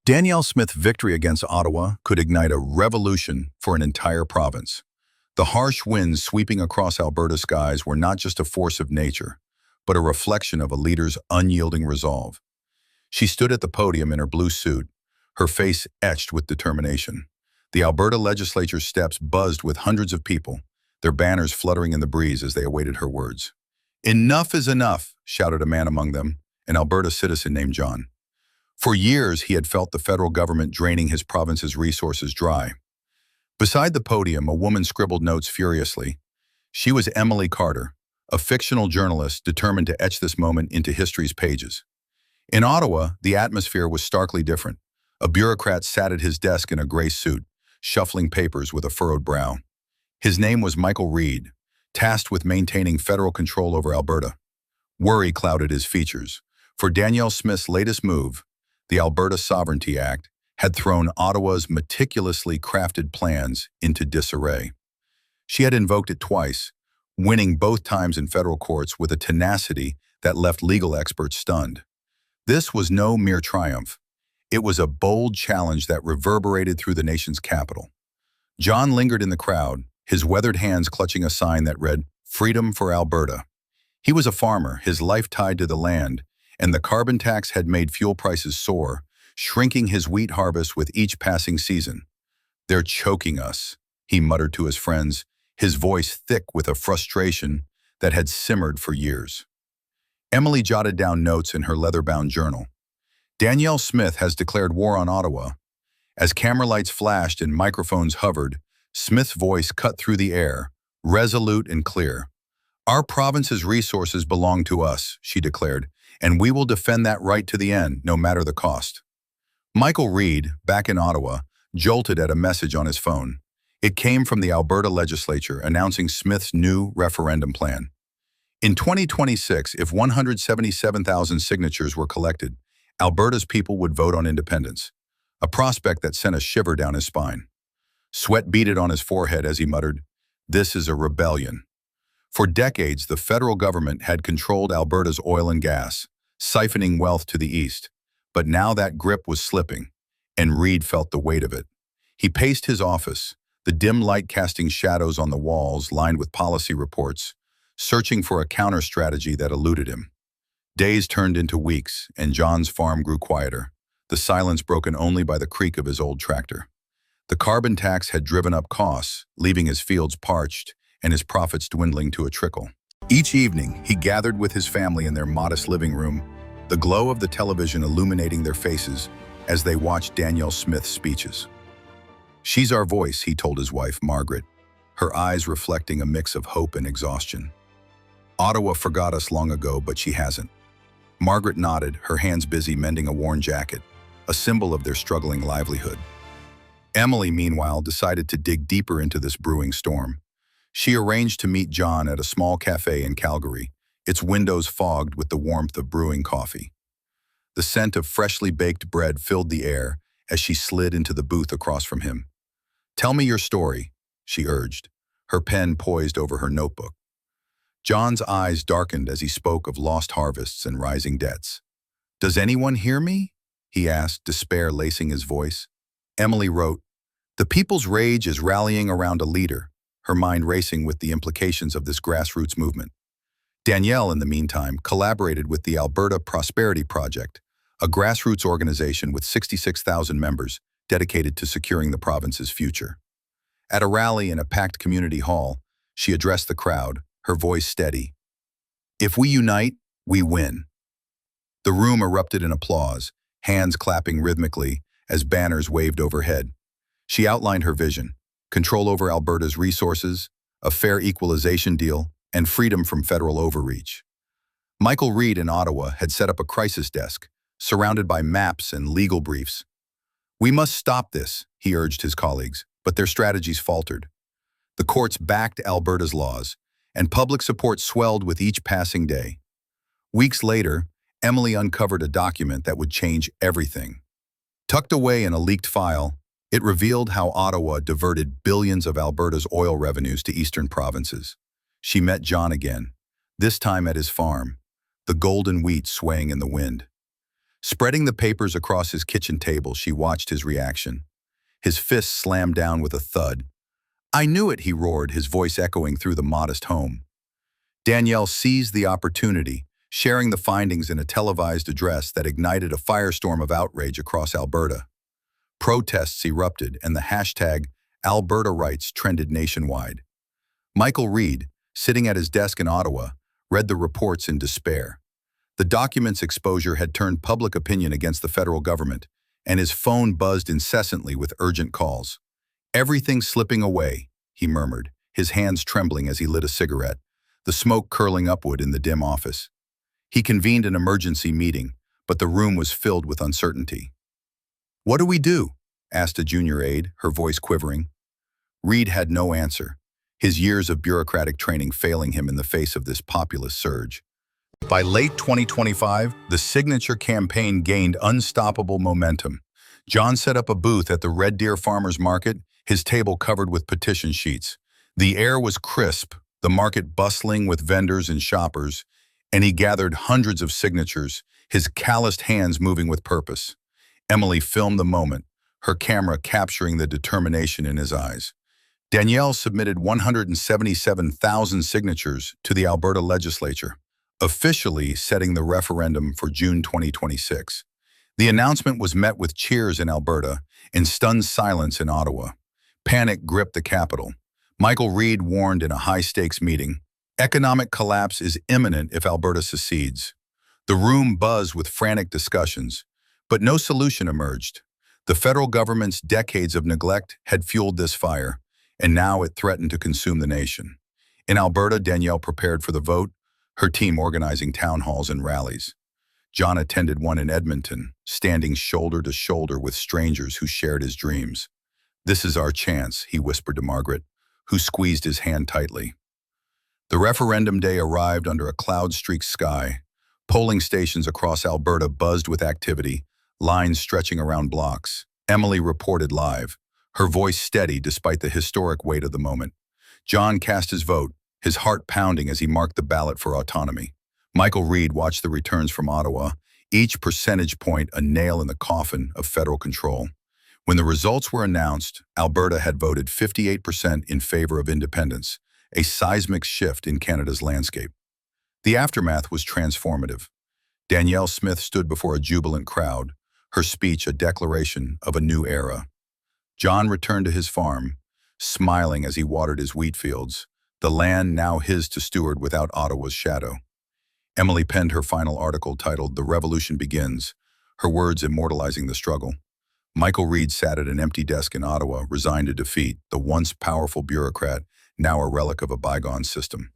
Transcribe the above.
Danielle Smith's victory against Ottawa could ignite a revolution for an entire province. The harsh winds sweeping across Alberta skies were not just a force of nature, but a reflection of a leader's unyielding resolve. She stood at the podium in her blue suit, her face etched with determination. The Alberta legislature steps buzzed with hundreds of people, their banners fluttering in the breeze as they awaited her words. "Enough is enough," shouted a man among them, an Alberta citizen named John. For years, he had felt the federal government draining his province's resources dry. Beside the podium, a woman scribbled notes furiously. She was Emily Carter, a fictional journalist determined to etch this moment into history's pages. In Ottawa, the atmosphere was starkly different. A bureaucrat sat at his desk in a gray suit, shuffling papers with a furrowed brow. His name was Michael Reed, tasked with maintaining federal control over Alberta. Worry clouded his features, for Danielle Smith's latest move, the Alberta Sovereignty Act, had thrown Ottawa's meticulously crafted plans into disarray. She had invoked it twice, winning both times in federal courts with a tenacity that left legal experts stunned. This was no mere triumph. It was a bold challenge that reverberated through the nation's capital. John lingered in the crowd, his weathered hands clutching a sign that read, "Freedom for Alberta." He was a farmer, his life tied to the land, and the carbon tax had made fuel prices soar, shrinking his wheat harvest with each passing season. "They're choking us," he muttered to his friends, his voice thick with a frustration that had simmered for years. Emily jotted down notes in her leather-bound journal. "Danielle Smith has declared war on Ottawa." As camera lights flashed and microphones hovered, Smith's voice cut through the air, resolute and clear. "Our province's resources belong to us," she declared, "and we will defend that right to the end, no matter the cost." Michael Reed, back in Ottawa, jolted at a message on his phone. It came from the Alberta legislature announcing Smith's new referendum plan. In 2026, if 177,000 signatures were collected, Alberta's people would vote on independence, a prospect that sent a shiver down his spine. Sweat beaded on his forehead as he muttered, "This is a rebellion." For decades, the federal government had controlled Alberta's oil and gas, siphoning wealth to the east. But now that grip was slipping, and Reed felt the weight of it. He paced his office, the dim light casting shadows on the walls lined with policy reports, searching for a counter-strategy that eluded him. Days turned into weeks, and John's farm grew quieter, the silence broken only by the creak of his old tractor. The carbon tax had driven up costs, leaving his fields parched and his profits dwindling to a trickle. Each evening, he gathered with his family in their modest living room, the glow of the television illuminating their faces as they watched Danielle Smith's speeches. "She's our voice," he told his wife, Margaret, her eyes reflecting a mix of hope and exhaustion. "Ottawa forgot us long ago, but she hasn't." Margaret nodded, her hands busy mending a worn jacket, a symbol of their struggling livelihood. Emily, meanwhile, decided to dig deeper into this brewing storm. She arranged to meet John at a small cafe in Calgary, its windows fogged with the warmth of brewing coffee. The scent of freshly baked bread filled the air as she slid into the booth across from him. "Tell me your story," she urged, her pen poised over her notebook. John's eyes darkened as he spoke of lost harvests and rising debts. "Does anyone hear me?" he asked, despair lacing his voice. Emily wrote, "The people's rage is rallying around a leader," her mind racing with the implications of this grassroots movement. Danielle, in the meantime, collaborated with the Alberta Prosperity Project, a grassroots organization with 66,000 members dedicated to securing the province's future. At a rally in a packed community hall, she addressed the crowd, her voice steady. "If we unite, we win." The room erupted in applause, hands clapping rhythmically as banners waved overhead. She outlined her vision: control over Alberta's resources, a fair equalization deal, and freedom from federal overreach. Michael Reed in Ottawa had set up a crisis desk, surrounded by maps and legal briefs. "We must stop this," he urged his colleagues, but their strategies faltered. The courts backed Alberta's laws, and public support swelled with each passing day. Weeks later, Emily uncovered a document that would change everything. Tucked away in a leaked file, it revealed how Ottawa diverted billions of Alberta's oil revenues to eastern provinces. She met John again, this time at his farm, the golden wheat swaying in the wind. Spreading the papers across his kitchen table, she watched his reaction. His fist slammed down with a thud. "I knew it," he roared, his voice echoing through the modest home. Danielle seized the opportunity, sharing the findings in a televised address that ignited a firestorm of outrage across Alberta. Protests erupted, and the hashtag Alberta Rights trended nationwide. Michael Reid, sitting at his desk in Ottawa, read the reports in despair. The document's exposure had turned public opinion against the federal government, and his phone buzzed incessantly with urgent calls. "Everything's slipping away," he murmured, his hands trembling as he lit a cigarette, the smoke curling upward in the dim office. He convened an emergency meeting, but the room was filled with uncertainty. "What do we do?" asked a junior aide, her voice quivering. Reid had no answer, his years of bureaucratic training failing him in the face of this populist surge. By late 2025, the signature campaign gained unstoppable momentum. John set up a booth at the Red Deer Farmers Market, his table covered with petition sheets. The air was crisp, the market bustling with vendors and shoppers, and he gathered hundreds of signatures, his calloused hands moving with purpose. Emily filmed the moment, her camera capturing the determination in his eyes. Danielle submitted 177,000 signatures to the Alberta legislature, officially setting the referendum for June 2026. The announcement was met with cheers in Alberta and stunned silence in Ottawa. Panic gripped the capital. Michael Reid warned in a high-stakes meeting, "Economic collapse is imminent if Alberta secedes." The room buzzed with frantic discussions, but no solution emerged. The federal government's decades of neglect had fueled this fire, and now it threatened to consume the nation. In Alberta, Danielle prepared for the vote, her team organizing town halls and rallies. John attended one in Edmonton, standing shoulder to shoulder with strangers who shared his dreams. "This is our chance," he whispered to Margaret, who squeezed his hand tightly. The referendum day arrived under a cloud-streaked sky. Polling stations across Alberta buzzed with activity, lines stretching around blocks. Emily reported live, her voice steady despite the historic weight of the moment. John cast his vote, his heart pounding as he marked the ballot for autonomy. Michael Reid watched the returns from Ottawa, each percentage point a nail in the coffin of federal control. When the results were announced, Alberta had voted 58% in favor of independence, a seismic shift in Canada's landscape. The aftermath was transformative. Danielle Smith stood before a jubilant crowd, her speech a declaration of a new era. John returned to his farm, smiling as he watered his wheat fields, the land now his to steward without Ottawa's shadow. Emily penned her final article titled "The Revolution Begins," her words immortalizing the struggle. Michael Reid sat at an empty desk in Ottawa, resigned to defeat, the once powerful bureaucrat, now a relic of a bygone system.